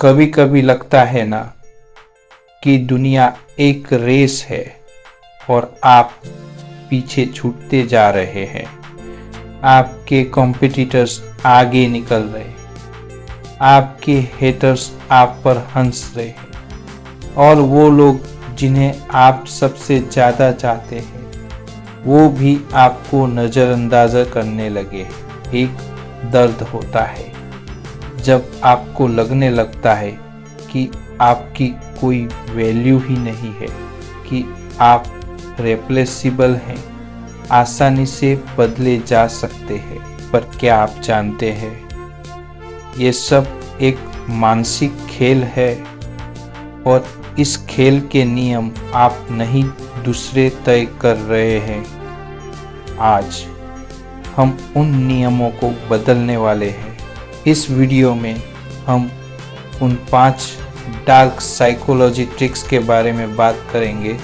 कभी कभी लगता है ना कि दुनिया एक रेस है और आप पीछे छूटते जा रहे हैं। आपके कॉम्पिटिटर्स आगे निकल रहे, आपके हेटर्स आप पर हंस रहे हैं और वो लोग जिन्हें आप सबसे ज़्यादा चाहते हैं वो भी आपको नज़रअंदाज करने लगे। एक दर्द होता है जब आपको लगने लगता है कि आपकी कोई वैल्यू ही नहीं है, कि आप रिप्लेसेबल हैं, आसानी से बदले जा सकते हैं। पर क्या आप जानते हैं ये सब एक मानसिक खेल है और इस खेल के नियम आप नहीं दूसरे तय कर रहे हैं। आज हम उन नियमों को बदलने वाले हैं। इस वीडियो में हम उन 5 डार्क साइकोलॉजी ट्रिक्स के बारे में बात करेंगे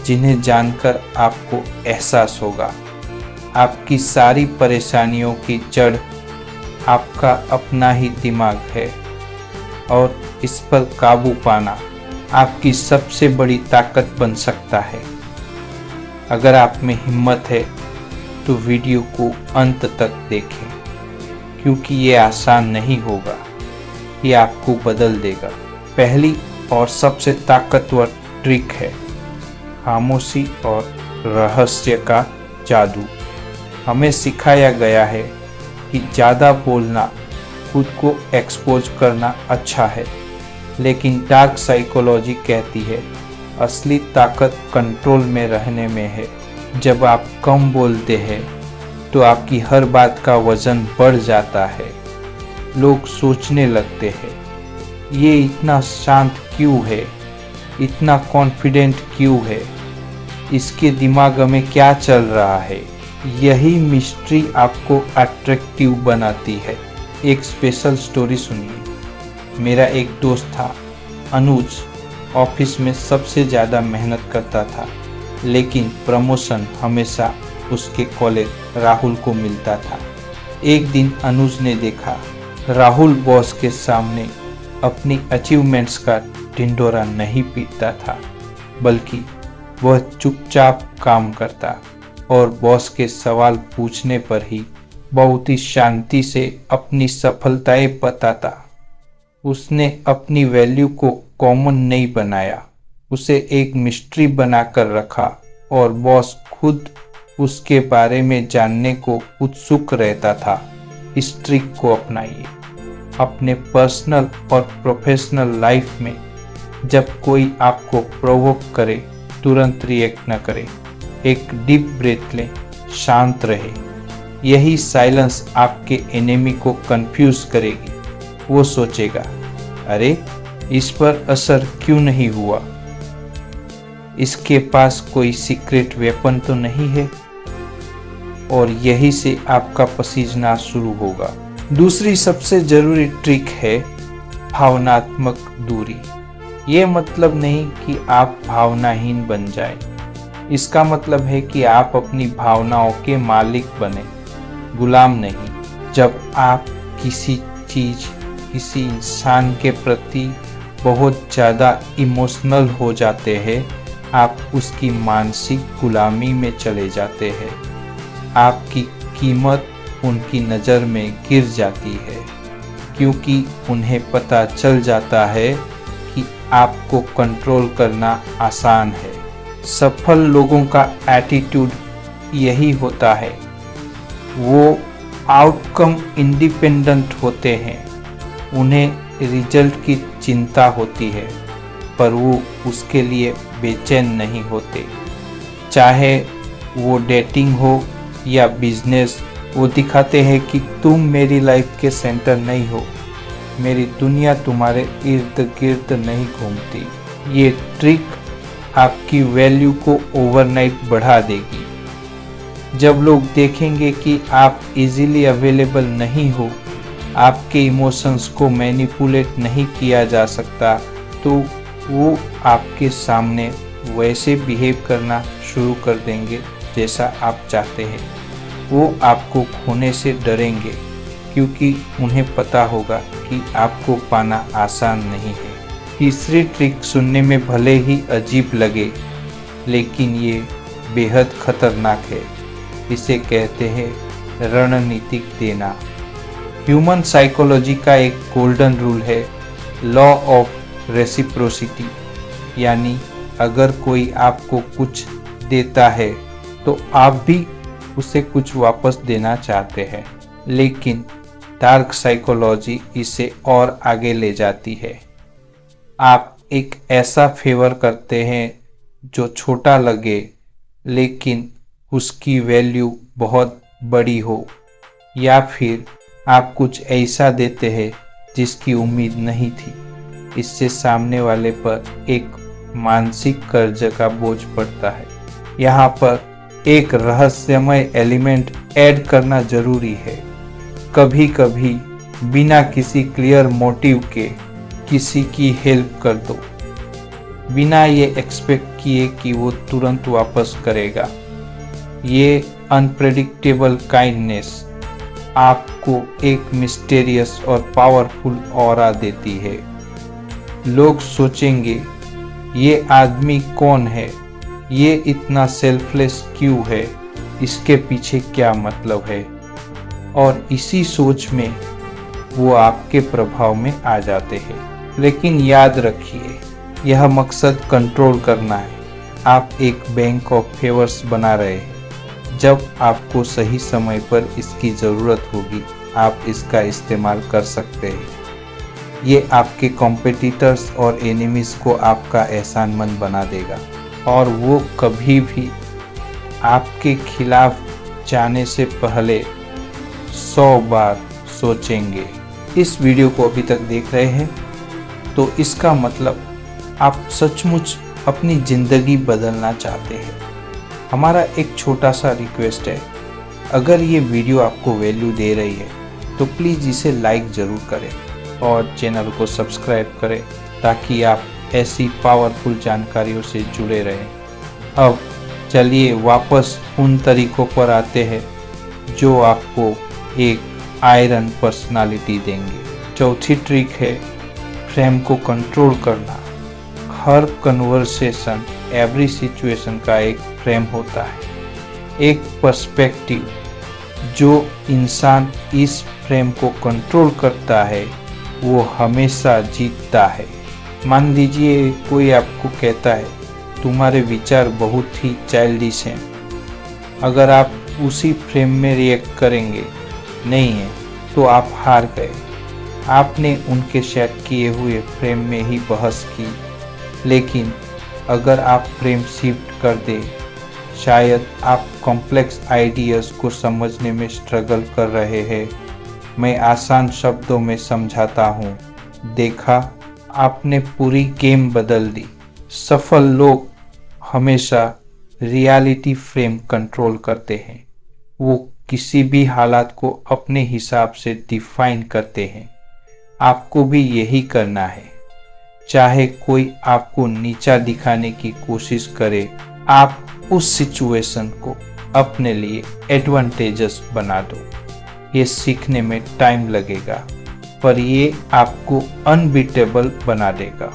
जिन्हें जानकर आपको एहसास होगा आपकी सारी परेशानियों की जड़ आपका अपना ही दिमाग है और इस पर काबू पाना आपकी सबसे बड़ी ताकत बन सकता है। अगर आप में हिम्मत है तो वीडियो को अंत तक देखें, क्योंकि ये आसान नहीं होगा, ये आपको बदल देगा। पहली और सबसे ताकतवर ट्रिक है खामोशी और रहस्य का जादू। हमें सिखाया गया है कि ज़्यादा बोलना, खुद को एक्सपोज करना अच्छा है, लेकिन डार्क साइकोलॉजी कहती है असली ताकत कंट्रोल में रहने में है। जब आप कम बोलते हैं तो आपकी हर बात का वजन बढ़ जाता है। लोग सोचने लगते हैं ये इतना शांत क्यों है, इतना कॉन्फिडेंट क्यों है, इसके दिमाग में क्या चल रहा है। यही मिस्ट्री आपको अट्रैक्टिव बनाती है। एक स्पेशल स्टोरी सुनिए। मेरा एक दोस्त था अनुज, ऑफिस में सबसे ज़्यादा मेहनत करता था, लेकिन प्रमोशन हमेशा उसके कॉलेग राहुल को मिलता था। एक दिन अनुज ने देखा राहुल बॉस के सामने अपनी अचीवमेंट्स का ढिंढोरा नहीं पीटता था, बल्कि वह चुपचाप काम करता और बॉस के सवाल पूछने पर ही बहुत ही शांति से अपनी सफलताएं बताता। उसने अपनी वैल्यू को कॉमन नहीं बनाया, उसे एक मिस्ट्री बनाकर रखा और बॉस खुद उसके बारे में जानने को उत्सुक रहता था। इस ट्रिक को अपनाइए अपने पर्सनल और प्रोफेशनल लाइफ में। जब कोई आपको प्रोवोक करे तुरंत रिएक्ट न करें, एक डीप ब्रेथ लें, शांत रहे। यही साइलेंस आपके एनिमी को कंफ्यूज करेगी। वो सोचेगा अरे इस पर असर क्यों नहीं हुआ, इसके पास कोई सीक्रेट वेपन तो नहीं है, और यही से आपका पसीजना शुरू होगा। दूसरी सबसे जरूरी ट्रिक है भावनात्मक दूरी। ये मतलब नहीं कि आप भावनाहीन बन जाएं, इसका मतलब है कि आप अपनी भावनाओं के मालिक बने, गुलाम नहीं। जब आप किसी चीज, किसी इंसान के प्रति बहुत ज़्यादा इमोशनल हो जाते हैं, आप उसकी मानसिक गुलामी में चले जाते हैं। आपकी कीमत उनकी नज़र में गिर जाती है, क्योंकि उन्हें पता चल जाता है कि आपको कंट्रोल करना आसान है। सफल लोगों का एटीट्यूड यही होता है। वो आउटकम इंडिपेंडेंट होते हैं, उन्हें रिजल्ट की चिंता होती है, पर वो उसके लिए बेचैन नहीं होते। चाहे वो डेटिंग हो या बिजनेस, वो दिखाते हैं कि तुम मेरी लाइफ के सेंटर नहीं हो, मेरी दुनिया तुम्हारे इर्द गिर्द नहीं घूमती। ये ट्रिक आपकी वैल्यू को ओवरनाइट बढ़ा देगी। जब लोग देखेंगे कि आप इजीली अवेलेबल नहीं हो, आपके इमोशंस को मैनिपुलेट नहीं किया जा सकता, तो वो आपके सामने वैसे बिहेव करना शुरू कर देंगे जैसा आप चाहते हैं। वो आपको खोने से डरेंगे, क्योंकि उन्हें पता होगा कि आपको पाना आसान नहीं है। तीसरी ट्रिक सुनने में भले ही अजीब लगे, लेकिन ये बेहद खतरनाक है। इसे कहते हैं रणनीतिक देना। ह्यूमन साइकोलॉजी का एक गोल्डन रूल है, लॉ ऑफ रेसिप्रोसिटी, यानी अगर कोई आपको कुछ देता है तो आप भी उसे कुछ वापस देना चाहते हैं। लेकिन डार्क साइकोलॉजी इसे और आगे ले जाती है। आप एक ऐसा फेवर करते हैं जो छोटा लगे, लेकिन उसकी वैल्यू बहुत बड़ी हो, या फिर आप कुछ ऐसा देते हैं जिसकी उम्मीद नहीं थी। इससे सामने वाले पर एक मानसिक कर्ज का बोझ पड़ता है। यहाँ पर एक रहस्यमय एलिमेंट ऐड करना जरूरी है। कभी कभी बिना किसी क्लियर मोटिव के किसी की हेल्प कर दो, बिना ये एक्सपेक्ट किए कि वो तुरंत वापस करेगा। ये अनप्रेडिक्टेबल काइंडनेस आपको एक मिस्टीरियस और पावरफुल ऑरा देती है। लोग सोचेंगे, ये आदमी कौन है, ये इतना सेल्फलेस क्यों है, इसके पीछे क्या मतलब है, और इसी सोच में वो आपके प्रभाव में आ जाते हैं। लेकिन याद रखिए, यह मकसद कंट्रोल करना है। आप एक बैंक ऑफ फेवर्स बना रहे हैं। जब आपको सही समय पर इसकी ज़रूरत होगी, आप इसका इस्तेमाल कर सकते हैं। ये आपके कॉम्पिटिटर्स और एनिमीज को आपका एहसानमंद बना देगा, और वो कभी भी आपके खिलाफ जाने से पहले 100 बार सोचेंगे। इस वीडियो को अभी तक देख रहे हैं तो इसका मतलब आप सचमुच अपनी ज़िंदगी बदलना चाहते हैं। हमारा एक छोटा सा रिक्वेस्ट है, अगर ये वीडियो आपको वैल्यू दे रही है तो प्लीज़ इसे लाइक ज़रूर करें और चैनल को सब्सक्राइब करें, ताकि आप ऐसी पावरफुल जानकारियों से जुड़े रहें। अब चलिए वापस उन तरीकों पर आते हैं जो आपको एक आयरन पर्सनालिटी देंगे। चौथी ट्रिक है फ्रेम को कंट्रोल करना। हर कन्वर्सेशन, एवरी सिचुएशन का एक फ्रेम होता है, एक पर्सपेक्टिव। जो इंसान इस फ्रेम को कंट्रोल करता है वो हमेशा जीतता है। मान लीजिए कोई आपको कहता है तुम्हारे विचार बहुत ही चाइल्डिश हैं। अगर आप उसी फ्रेम में रिएक्ट करेंगे नहीं है तो आप हार गए। आपने उनके सेट किए हुए फ्रेम में ही बहस की। लेकिन अगर आप फ्रेम शिफ्ट कर दें, शायद आप कॉम्प्लेक्स आइडियाज़ को समझने में स्ट्रगल कर रहे हैं। मैं आसान शब्दों में समझाता हूँ, देखा, आपने पूरी गेम बदल दी। सफल लोग हमेशा रियलिटी फ्रेम कंट्रोल करते हैं। वो किसी भी हालात को अपने हिसाब से डिफाइन करते हैं। आपको भी यही करना है। चाहे कोई आपको नीचा दिखाने की कोशिश करे, आप उस सिचुएशन को अपने लिए एडवांटेजस बना दो। ये सीखने में टाइम लगेगा, पर ये आपको अनबीटेबल बना देगा।